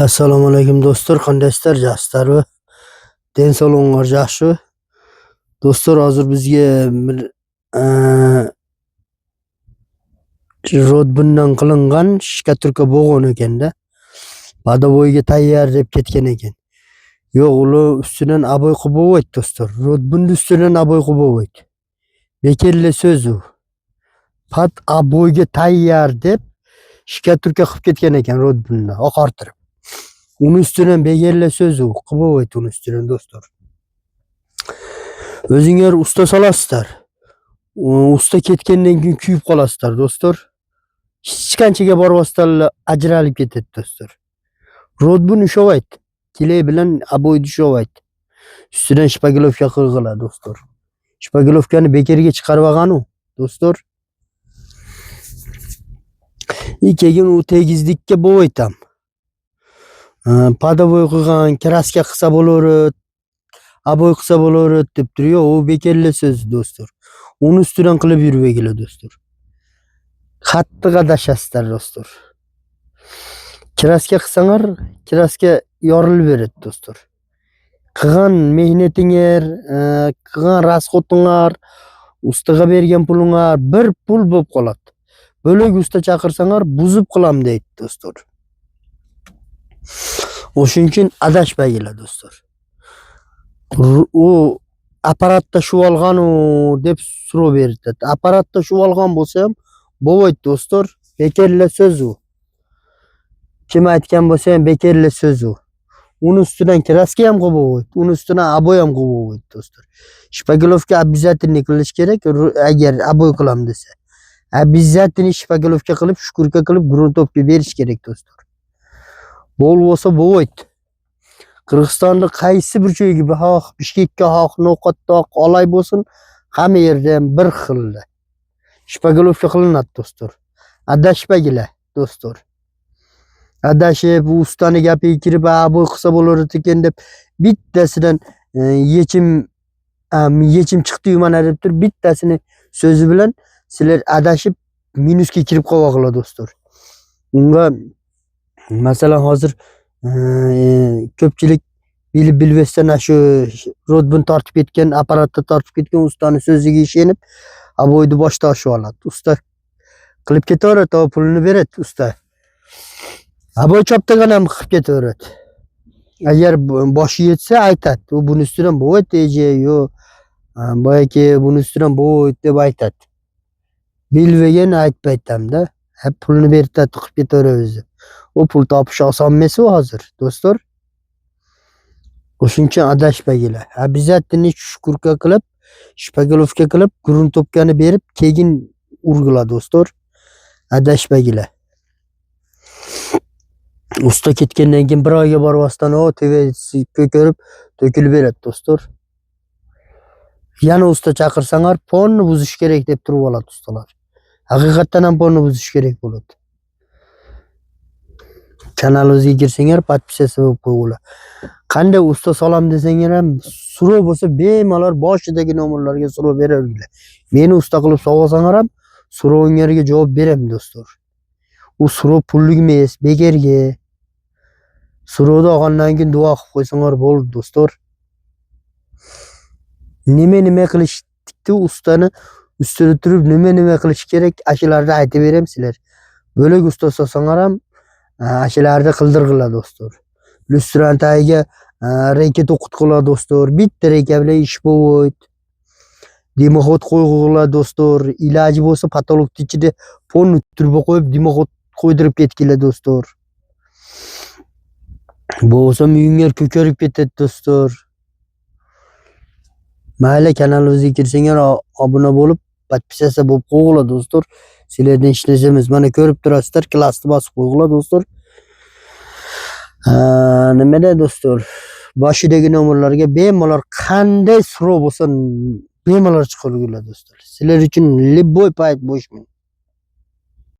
Assalomu alaykum do'stlar, qandaysizlar, yaxshilarmi? Den sog'lig'inglar yaxshimi? Do'stlar, hozir bizga bir rodbundan qilingan shkaturka bo'lgan ekanda. Badovoyga tayyor deb ketgan ekan. Yo'q, ular ustidan aboy qilib bo'lmaydi do'stlar. Rodbunning ustidan aboy qilib bo'lmaydi. Bekelli so'z u. Pat aboyga tayyor deb shkaturka qilib ketgan ekan rodbundan oqartirib. Onun üstüne begerle söz o. Kıbavayt onun üstüne dostlar. Özünger usta salasızlar. Usta ketkenden gün küyüp kalasızlar dostlar. Hiç kançıga barvastarla acıralıp ketedi dostlar. Rodbun üşovayt. Kile bilen aboydu üşovayt. Üstüne Şpagilovka kırgıla dostlar. Şpagilovkanı bekerge çıkarvagan o dostlar. İlk egin o tegizlikке boğaytam. Padovoy qilgan, kraska qilsa bo'laveradi, aboy qilsa bo'laveradi deb turib, u bekelli so'z do'stlar. Uni ustidan qilib yurbegilar do'stlar. Qattiq adashasizlar do'stlar. Kraska qilsanglar, kraska yorilib beradi do'stlar. Qilgan mehnatinglar, qilgan rasxotinglar, ustaga bergan pulinglar bir pul bo'lib qoladi. Bo'lak usta chaqirsanglar, buzib qilam deydi do'stlar. O'shuning uchun adashmayglar do'stlar. U apparatda shu olgan deb so'rab berdi. Apparatda shu olgan bo'lsa ham bo'lmaydi do'stlar. Bekerli so'z u. Kim aytgan bo'lsa ham bekerli so'z u. Uning ustidan kraska ham qo'yib bo'lmaydi. Uning ustidan aboy ham qo'yib bo'lmaydi do'stlar. Shpagilovka обязательно qilish kerak agar aboy qilam desa. Обязательно shpagilovka qilib, shukurka qilib, gruntovka berish kerak do'stlar. Bol bo'lsa bo'lmaydi. Qirg'izistonda qaysi bir joyga haq, Bishkekka haq, No'qatda haq, Olay bo'lsin, hamma yerda ham bir xilda. Shpagilovka qilinadi do'stlar. Adashmagilar do'stlar. Adashib ustani gapiga kirib, aboy qilsa bo'lardi ekan deb bittasidan yechim chiqdi mana deb turib, bittasini so'zi bilan sizlar adashib minusga kirib qolvoqlar do'stlar. Unga masalan hozir ko'pchilik bilib-bilmasdan shu rodbun tortib ketgan, apparatda tortib ketgan ustani so'ziga ishonib, aboyni boshda oshib oladi. Usta qilib ketaveradi, pulini beradi usta. Aboy choptagan ham qilib ketaveradi. Agar boshi yetsa aytadi, u buni ustidan bo'lmaydi deje, yo boyaki buni ustidan bo'lmaydi deb aytadi. Bilmagan aytmaydi-da. Hep pulini berib qilib ketaveramiz. O pul topish oson emas hozir do'stlar. O'shuning uchun adashmayglar. Обязательно shukurka qilib, shpagilovka qilib, gruntovkani berib, keyin urg'ila do'stlar. Adashmayglar. Usta ketgandan keyin bir oyga bormasdan o tevasi ko'karib, to'kilib beradi do'stlar. Yana usta chaqirsanglar, ponni buzish kerak deb turib oladi ustalar. Haqiqatan ham ponni buzish kerak bo'ladi. Kanalimizga kirsanglar, podpisasiya bo'lib qo'yinglar. Qanday usta solam desanglar ham, so'rov bo'lsa bemalol boshidagi nomerlarga so'rov beraveringlar. Meni usta qilib sog'asanglar ham, so'rovinglarga javob beraman do'stlar. U so'rov pullik emas, bekerga. So'rovni olgandan keyin duo qilib qo'ysanglar bo'ldi do'stlar. Nima qilishdi ustani ustida turib, nima qilish kerak, ashularda aytib beraman sizlar. Bo'lak usta solsanglar ham ashularda qildirg'ila do'stlar. Lustrantaga reket o'qitqizlar do'stlar. Bitta reka bilan ish bo'lmaydi. Dimoxod qo'yg'izlar do'stlar. Iloji bo'lsa patologning ichida fonni turib qo'yib, dimoxod qo'ydirib ketginglar do'stlar. Bo'lsa uyinglar ko'karib ketadi do'stlar. Mayli, kanalimizga kirsanglar, obuna bo'lib, podpisasiya bo'lib qo'yinglar do'stlar. Sizlardan ishlashimiz. Mana ko'rib turasizlar, klassni bosib qo'yinglar do'stlar. Nimada do'stlar? Boshidagi nomerlarga bemalol qanday so'rov bo'lsa, bemalol chiqaringlar do'stlar. Sizlar uchun любой payt bo'shman.